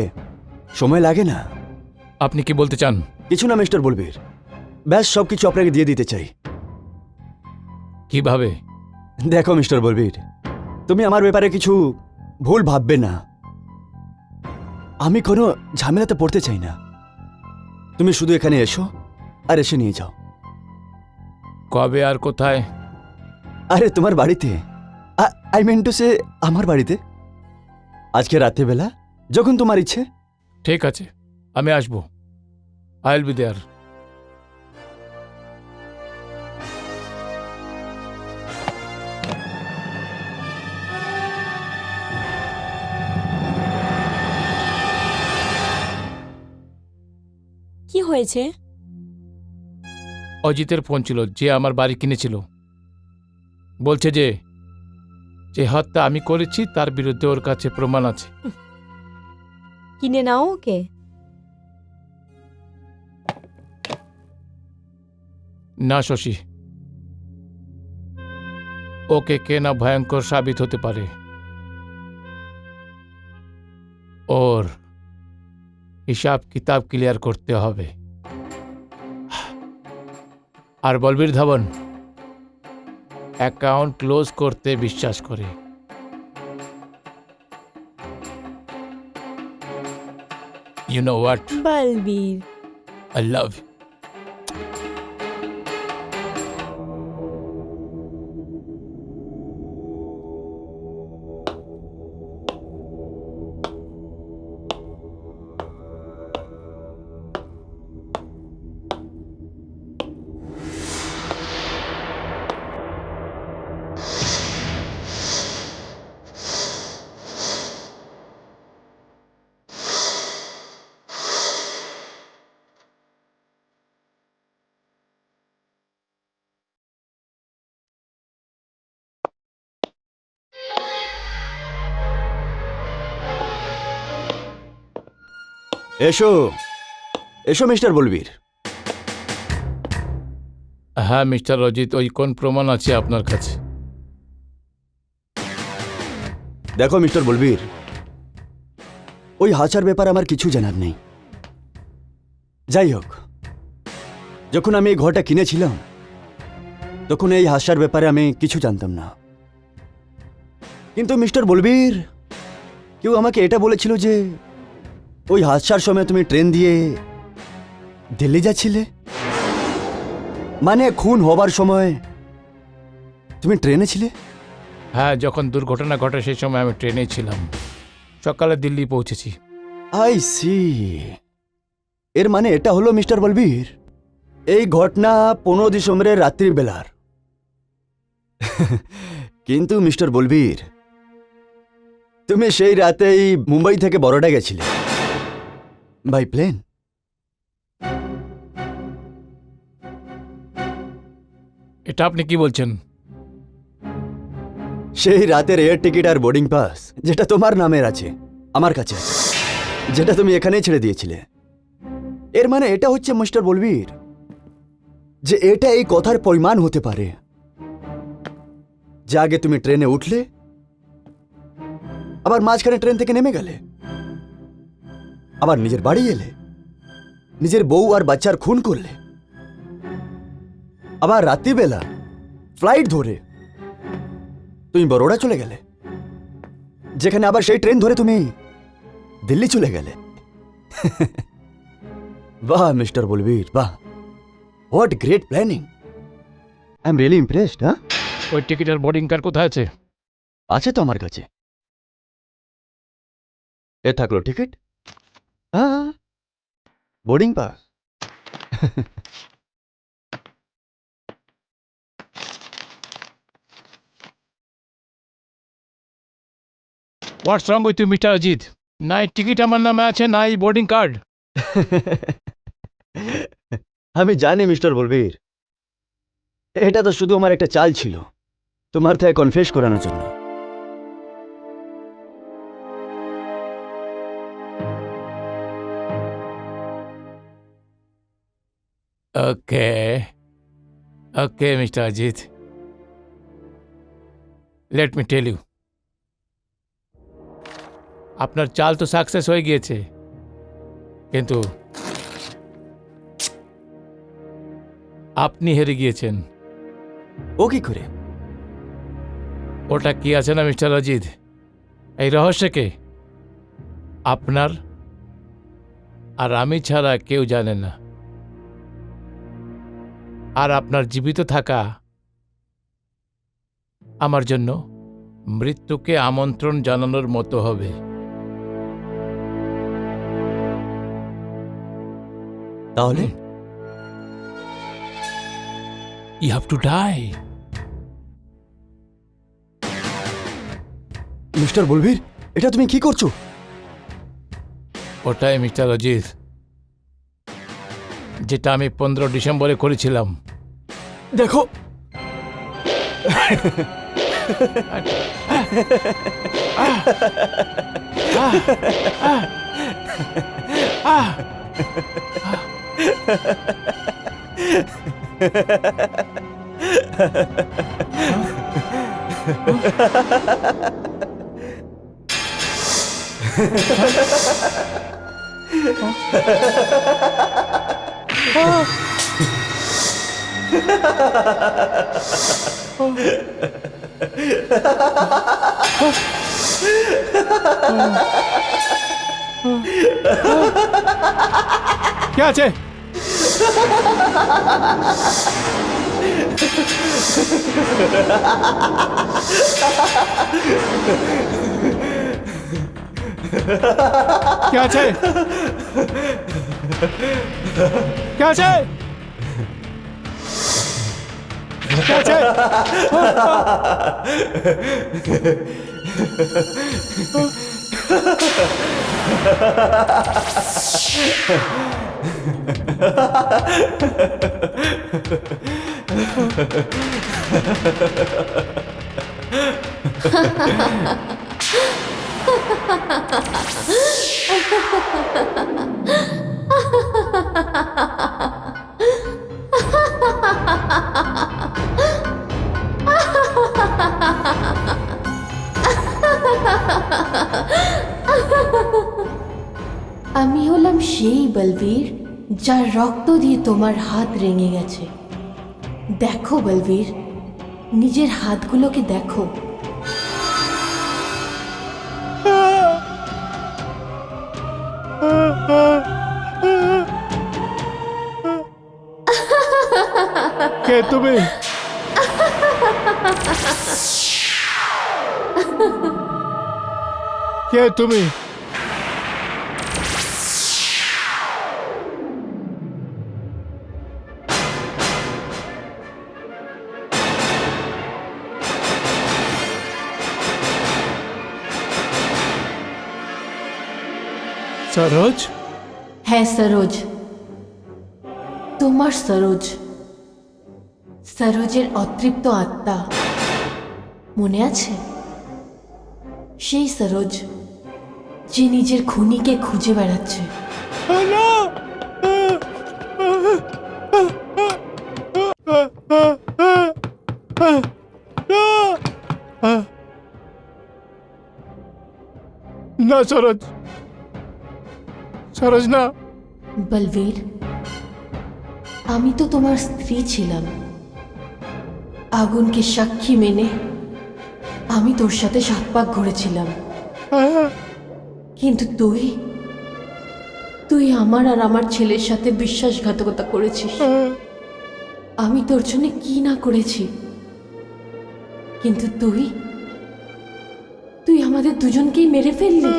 A: সময় লাগে না।
B: আপনি কি বলতে চান?
A: কিছু না মিস্টার বলবীর, ব্যাস সবকিছু আপনাকে দিয়ে দিতে চাই।
B: কিভাবে?
A: দেখো মিস্টার বলবীর, তুমি আমার ব্যাপারে কিছু ভুল ভাববে না। আমি কোনো ঝামেলাতে পড়তে চাই না। তুমি শুধু এখানে এসো আর এসে নিয়ে যাও।
B: কবে আর কোথায়?
A: আরে তোমার বাড়িতে, আই মিন টু সে আমার বাড়িতে, আজকে রাত্রিবেলা যখন তোমার ইচ্ছে।
B: ঠিক আছে, আমি আসবো। I will be there.
C: কি হয়েছে?
B: অজিতের ফোন ছিল, যে আমার বাড়ি কিনেছিল। বলছে যে যে হত্যা আমি করেছি তার বিরুদ্ধে ওর কাছে প্রমাণ আছে।
C: কিনে নাও ওকে।
B: না শশী, ওকে কেনা ভয়ঙ্কর সাবিত হতে পারে। ওর হিসাব কিতাব ক্লিয়ার করতে হবে। আর বলবীর ধাবন অ্যাকাউন্ট ক্লোজ করতে বিশ্বাস করে। You know what?
C: Balbir,
B: I love you.
A: এসো এসো মিস্টার বলবীর।
B: হ্যাঁ মিস্টার অজিত, ওই কোন প্রমাণ আছে আপনার কাছে?
A: দেখো মিস্টার বলবীর, ওই হাচার ব্যাপার আমার কিছু জানার নেই। যাই হোক, যখন আমি এই ঘরটা কিনেছিলাম তখন এই হাসার ব্যাপারে আমি কিছু জানতাম না। কিন্তু মিস্টার বলবীর, কেউ আমাকে এটা বলেছিল যে ওই হাসার সময় তুমি ট্রেন দিয়ে দিল্লি যাচ্ছিলে। মানে খুন হবার সময় তুমি ট্রেনে ছিলে?
B: হ্যাঁ, যখন দুর্ঘটনা ঘটে সেই সময় আমি ট্রেনে ছিলাম। সকালে দিল্লি পৌঁছেছি।
A: I see. এর মানে এটা হলো মিস্টার বলবীর, এই ঘটনা 15 ডিসেম্বরের রাত্রির বেলার। কিন্তু মিস্টার বলবীর, তুমি সেই রাতেই মুম্বাই থেকে বরোডা গেছিলে বাই প্লেন।
B: এটা আপনি কি বলছেন?
A: সেই রাতের এয়ার টিকিট আর বোর্ডিং পাস যেটা তোমার নামের আছে আমার কাছে আছে, যেটা তুমি এখানেই ছেড়ে দিয়েছিলে। এর মানে এটা হচ্ছে মিস্টার বলবীর যে এটা এই কথার পরিমাণ হতে পারে যে আগে তুমি ট্রেনে উঠলে, আবার মাঝখানে ট্রেন থেকে নেমে গেলে, আবার নিজের বাড়ি এলে, নিজের বউ আর বাচ্চার খুন করলে, আবার রাত্রিবেলা ফ্লাইট ধরে তুমি বরোডা চলে গেলে, যেখানে আবার সেই ট্রেন ধরে তুমি দিল্লি চলে গেলে। বাহ মিস্টার বলবীর, বাহ, what great planning. I am really impressed. হ্যাঁ,
B: ওই টিকিটের বোর্ডিং কার্ড কোথায় আছে?
A: আছে তো আমার কাছে। এ থাকলো টিকিট, হ্যাঁ, boarding pass.
B: What's wrong with you mister Ajit? না এই টিকিট আমার নামে আছে, না এই বোর্ডিং কার্ড।
A: আমি জানি মিস্টার বলবীর, এটা তো শুধু আমার একটা চাল ছিল তোমার থেকে কনফেস করানোর জন্য।
B: Okay okay mister Ajit, let me tell you, আপনার চাল তো সাকসেস হয়ে গিয়েছে, কিন্তু আপনি হেরে গিয়েছেন।
A: ও কি করে?
B: ওটা কি আছে না মিস্টার অজিত, এই রহস্যকে আপনার আর আমি ছাড়া কেউ জানে না। আর আপনার জীবিত থাকা আমার জন্য মৃত্যুকে আমন্ত্রণ জানানোর মতো হবে।
A: তাহলে
B: You have to die.
A: Mister Balbir, এটা তুমি কি করছো?
B: ওটাই মিস্টার অজিত, যেটা আমি 15 ডিসেম্বরে করেছিলাম।
A: দেখো,
B: কে আছে? কে আছে? কে আছে? কে আছে?
D: আমি হলাম সেই বলবীর যার রক্ত দিয়ে তোমার হাত রেঙে গেছে। দেখো বলবীর, নিজের হাতগুলোকে দেখো।
B: কে তুমি? কে তুমি? সরোজ?
D: হ্যাঁ সরোজ, তোমার সরোজ, সরোজের অতৃপ্ত আত্মা মনে আছে? সেই সরোজ যে নিজের খুনিকে খুঁজে বেড়াচ্ছে।
B: না সরোজ, সরোজ না।
D: বলবীর, আমি তো তোমার স্ত্রী ছিলাম। আগুনকে সাক্ষী মেনে আমি তোর সাথে 7 পাক ঘুরেছিলাম, কিন্তু তুই আমার আর আমার ছেলের সাথে বিশ্বাসঘাতকতা করেছিস। আমি তোর জন্য কি না করেছি, কিন্তু তুই আমাদের দুজনকেই মেরে ফেললি।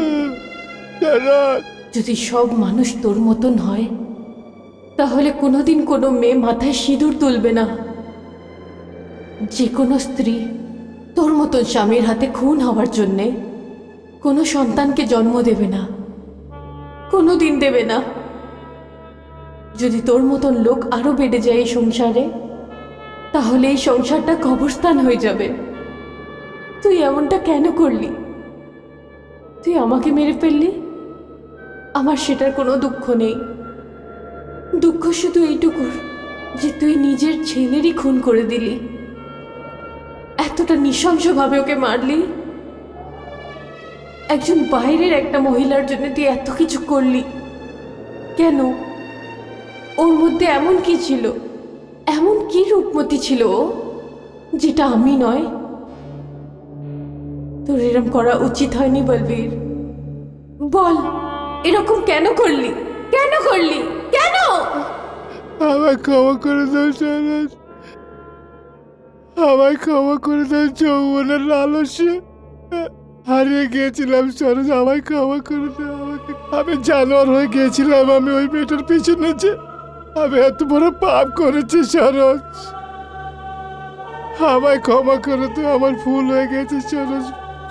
D: যদি সব মানুষ তোর মতন হয়, তাহলে কোনোদিন কোনো মেয়ে মাথায় সিঁদুর তুলবে না। যে কোনো স্ত্রী তোর মতন স্বামীর হাতে খুন হওয়ার জন্যে কোনো সন্তানকে জন্ম দেবে না, কোনোদিন দেবে না। যদি তোর মতন লোক আরো বেড়ে যায় এই সংসারে, তাহলে এই সংসারটা কবরস্থান হয়ে যাবে। তুই এমনটা কেন করলি? তুই আমাকে মেরে ফেললি। আমার সেটার কোনো দুঃখ নেই। দুঃখ শুধু এইটুকুর যে তুই নিজের ছেলেরই খুন করে দিলি, এতটা নৃশংসভাবে ওকে মারলি। একজন বাইরের একটা মহিলার জন্য তুই এত কিছু করলি কেন? ওর মধ্যে এমন কি ছিল, এমন কি রূপমতি ছিল ও, যেটা আমি নয়? তোর এরম করা উচিত হয়নি বলবীর। বল, এরকম কেন করলি? কেন করলি? কেন?
E: আমায় ক্ষমা করে দাও সরোজ, আমায় ক্ষমা করে দাও। যৌবনের লালসে হারিয়ে গিয়েছিলাম সরোজ, আমায় ক্ষমা করে দাও। আমি জানোয়ার হয়ে গিয়েছিলাম, আমি ওই মেয়েটার পিছনে যে আমি এত বড় পাপ করেছি সরোজ, আমায় ক্ষমা করে দাও। আমার ভুল হয়ে গেছে সরোজ,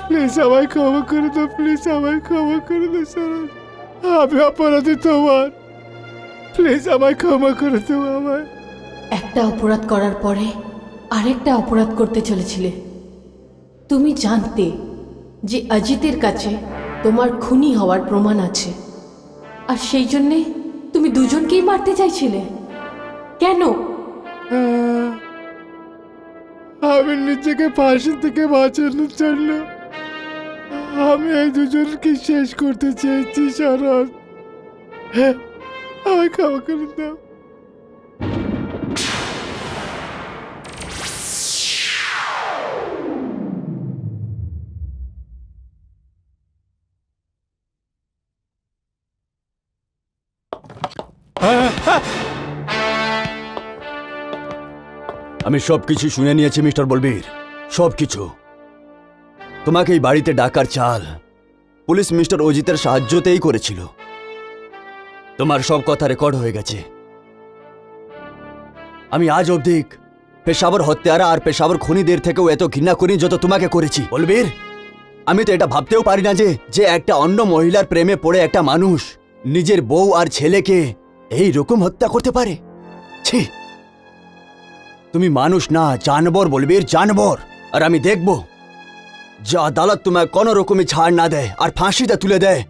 E: প্লিজ আমায় ক্ষমা করে দাও, প্লিজ আমায় ক্ষমা করে দাও সরোজ, আমি অপরাধী তোমার, প্লিজ আমায় ক্ষমা করে দাও। আমায়
D: একটা অপরাধ করার পরে আরেকটা অপরাধ করতে চলেছিলে। তুমি জানতে যে অজিতের কাছে তোমার খুনি হওয়ার প্রমাণ আছে, আর সেই জন্যে তুমি দুজনকেই মারতে চাইছিলে। কেন?
E: আমি নিজেকে ফাঁসি থেকে বাঁচানোর জন্য আমি এই দুজনকে শেষ করতে চেয়েছি সরোজ, আমায় ক্ষমা করে দাও।
A: আমি সবকিছু শুনে নিয়েছি মিস্টার বলবীর, সবকিছু। তোমাকে এই বাড়িতে ডাকার চাল পুলিশ মিস্টার অজিতের সাহায্যতেই করেছিল। তোমার সব কথা রেকর্ড হয়ে গেছে। আমি আজ অবধি পেশাবর হত্যারা আর পেশাবর খুনিদের থেকেও এত ঘৃণা করি যত তোমাকে করেছি বলবীর। আমি তো এটা ভাবতেও পারি না যে একটা অন্য মহিলার প্রেমে পড়ে একটা মানুষ নিজের বউ আর ছেলেকে এই রকম হত্যা করতে পারে। ছি, তুমি মানুষ না, জানবর বলবীর, জানবর। আর আমি দেখব যে আদালত তোমায় কোনো রকমই ছাড় না দেয় আর ফাঁসিতে তুলে দেয়।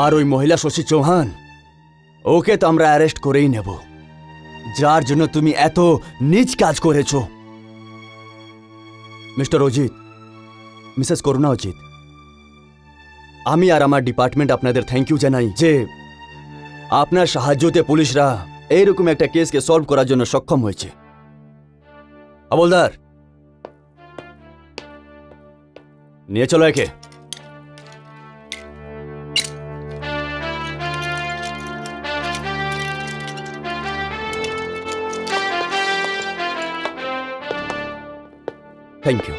A: আর ওই মহিলা শশী চৌহান, ওকে তো আমরা অ্যারেস্ট করেই নেব, যার জন্য তুমি এত নীচ কাজ করেছো। মিস্টার অজিত, মিসেস করুণা অজিত, আমি আর আমার ডিপার্টমেন্ট আপনাদের থ্যাংক ইউ জানাই যে আপনার সাহায্যতে পুলিশরা এইরকম একটা কেসকে সলভ করার জন্য সক্ষম হয়েছে। হাবলদার, নিয়ে চলো একে। Thank you.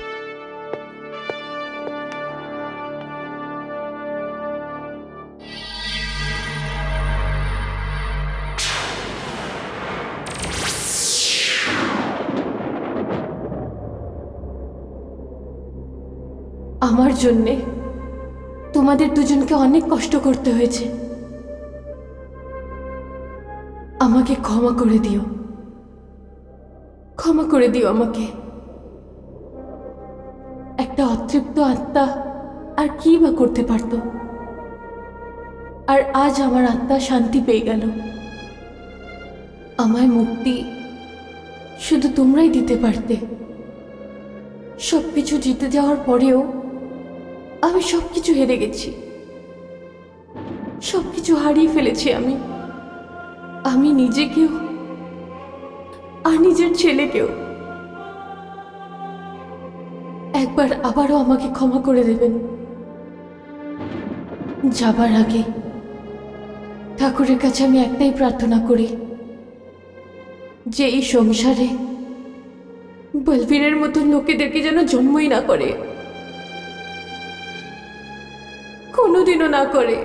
D: আমার জন্যে তোমাদের দুজনকে অনেক কষ্ট করতে হয়েছে। আমাকে ক্ষমা করে দিও, ক্ষমা করে দিও আমাকে। একটা অতৃপ্ত আত্মা আর কি বা করতে পারত? আর আজ আমার আত্মা শান্তি পেয়ে গেল। আমায় মুক্তি শুধু তোমরাই দিতে পারতে। সবকিছু জিতে যাওয়ার পরেও আমি সবকিছু হেরে গেছি, সবকিছু হারিয়ে ফেলেছি আমি। আমি নিজেকেও আর নিজের ছেলেকেও। একবার আবারও আমাকে ক্ষমা করে দেবেন। যাবার আগে ঠাকুরের কাছে আমি একটাই প্রার্থনা করি, যে এই সংসারে বলবীরের মতো লোকেদেরকে যেন জন্মই না করে, কোনোদিনও না করে।